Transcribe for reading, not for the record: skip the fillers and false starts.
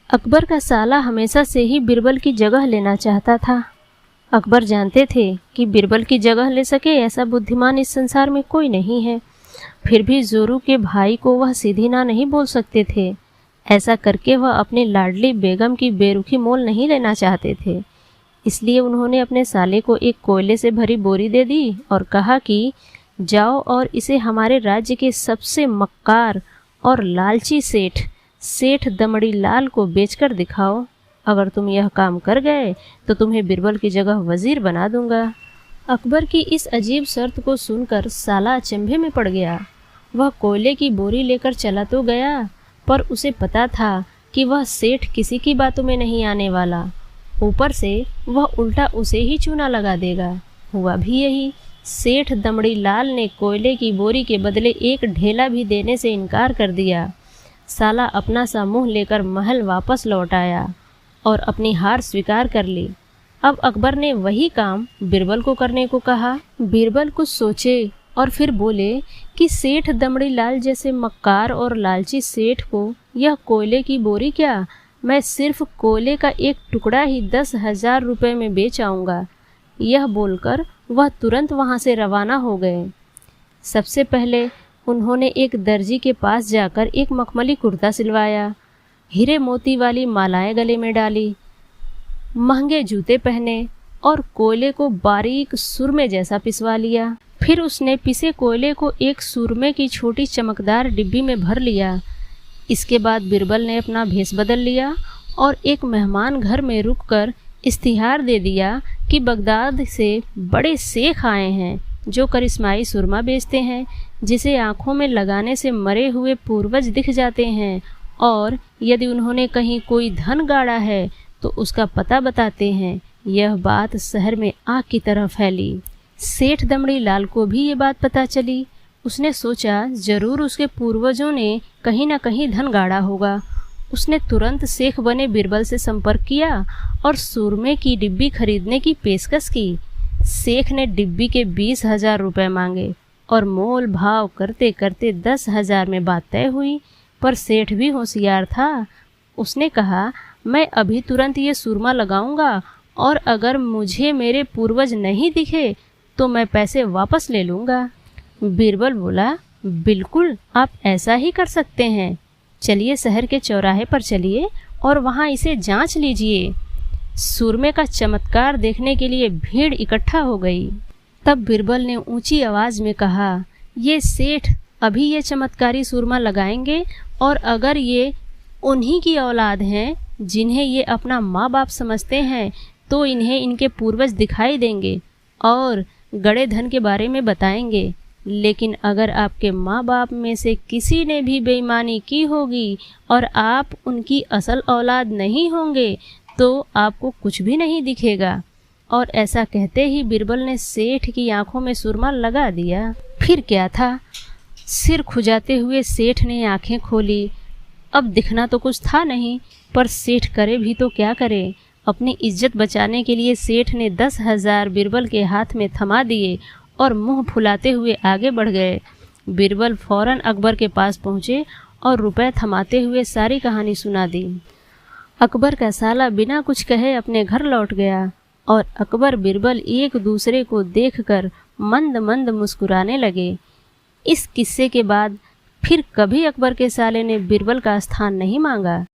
अकबर का साला हमेशा से ही बिरबल की जगह लेना चाहता था। अकबर जानते थे कि बिरबल की जगह ले सके ऐसा बुद्धिमान इस संसार में कोई नहीं है। फिर भी जोरू के भाई को वह सीधी ना नहीं बोल सकते थे। ऐसा करके वह अपनी लाडली बेगम की बेरुखी मोल नहीं लेना चाहते थे। इसलिए उन्होंने अपने साले को एक कोयले से भरी बोरी दे दी और कहा कि जाओ और इसे हमारे राज्य के सबसे मक्कार और लालची सेठ दमड़ी लाल को बेचकर दिखाओ। अगर तुम यह काम कर गए तो तुम्हें बिरबल की जगह वजीर बना दूंगा। अकबर की इस अजीब शर्त को सुनकर साला अचंभे में पड़ गया। वह कोयले की बोरी लेकर चला तो गया, पर उसे पता था कि वह सेठ किसी की बातों में नहीं आने वाला। ऊपर से वह उल्टा उसे ही चूना लगा देगा। हुआ भी यही। सेठ दमड़ी लाल ने कोयले की बोरी के बदले एक ढेला भी देने से इनकार कर दिया। साला अपना सा मुंह लेकर महल वापस लौट आया और अपनी हार स्वीकार कर ली। अब अकबर ने वही काम बिरबल को करने को कहा। बिरबल कुछ सोचे और फिर बोले कि सेठ दमड़ी लाल जैसे मक्कार और लालची सेठ को यह कोयले की बोरी क्या, मैं सिर्फ कोयले का एक टुकड़ा ही 10,000 रुपये में बेच आऊँगा। यह बोलकर वह तुरंत वहाँ से रवाना हो गए। सबसे पहले उन्होंने एक दर्जी के पास जाकर एक मखमली कुर्ता सिलवाया, हीरे मोती वाली मालाएं गले में डाली, महंगे जूते पहने और कोयले को बारीक सुरमे जैसा पिसवा लिया। फिर उसने पिसे कोयले को एक सुरमे की छोटी चमकदार डिब्बी में भर लिया। इसके बाद बिरबल ने अपना भेष बदल लिया और एक मेहमान घर में रुककर इश्तिहार दे दिया कि बगदाद से बड़े शेख आए हैं जो करिश्माई सुरमा बेचते हैं, जिसे आंखों में लगाने से मरे हुए पूर्वज दिख जाते हैं, और यदि उन्होंने कहीं कोई धन गाड़ा है तो उसका पता बताते हैं। यह बात शहर में आग की तरह फैली। सेठ दमड़ी लाल को भी ये बात पता चली। उसने सोचा जरूर उसके पूर्वजों ने कहीं ना कहीं धन गाड़ा होगा। उसने तुरंत शेख बने बिरबल से संपर्क किया और सुरमे की डिब्बी खरीदने की पेशकश की। शेख ने डिब्बी के 20,000 रुपये मांगे और मोल भाव करते करते 10,000 में बात तय हुई। पर सेठ भी होशियार था। उसने कहा, मैं अभी तुरंत ये सुरमा लगाऊंगा और अगर मुझे मेरे पूर्वज नहीं दिखे तो मैं पैसे वापस ले लूँगा। बिरबल बोला, बिल्कुल आप ऐसा ही कर सकते हैं। चलिए शहर के चौराहे पर चलिए और वहाँ इसे जांच लीजिए। सुरमे का चमत्कार देखने के लिए भीड़ इकट्ठा हो गई। तब बिरबल ने ऊंची आवाज़ में कहा, ये सेठ अभी ये चमत्कारी सुरमा लगाएंगे और अगर ये उन्हीं की औलाद हैं जिन्हें ये अपना माँ बाप समझते हैं तो इन्हें इनके पूर्वज दिखाई देंगे और गड़े धन के बारे में बताएंगे। लेकिन अगर आपके माँ बाप में से किसी ने भी बेईमानी की होगी और आप उनकी असल औलाद नहीं होंगे तो आपको कुछ भी नहीं दिखेगा। और ऐसा कहते ही बिरबल ने सेठ की आंखों में सुरमा लगा दिया। फिर क्या था, सिर खुजाते हुए सेठ ने आंखें खोली। अब दिखना तो कुछ था नहीं, पर सेठ करे भी तो क्या करे। अपनी इज्जत बचाने के लिए सेठ ने 10,000 बिरबल के हाथ में थमा दिए और मुंह फुलाते हुए आगे बढ़ गए। बिरबल फौरन अकबर के पास पहुँचे और रुपए थमाते हुए सारी कहानी सुना दी। अकबर का साला बिना कुछ कहे अपने घर लौट गया और अकबर बिरबल एक दूसरे को देखकर मंद मंद मुस्कुराने लगे। इस किस्से के बाद फिर कभी अकबर के साले ने बिरबल का स्थान नहीं मांगा।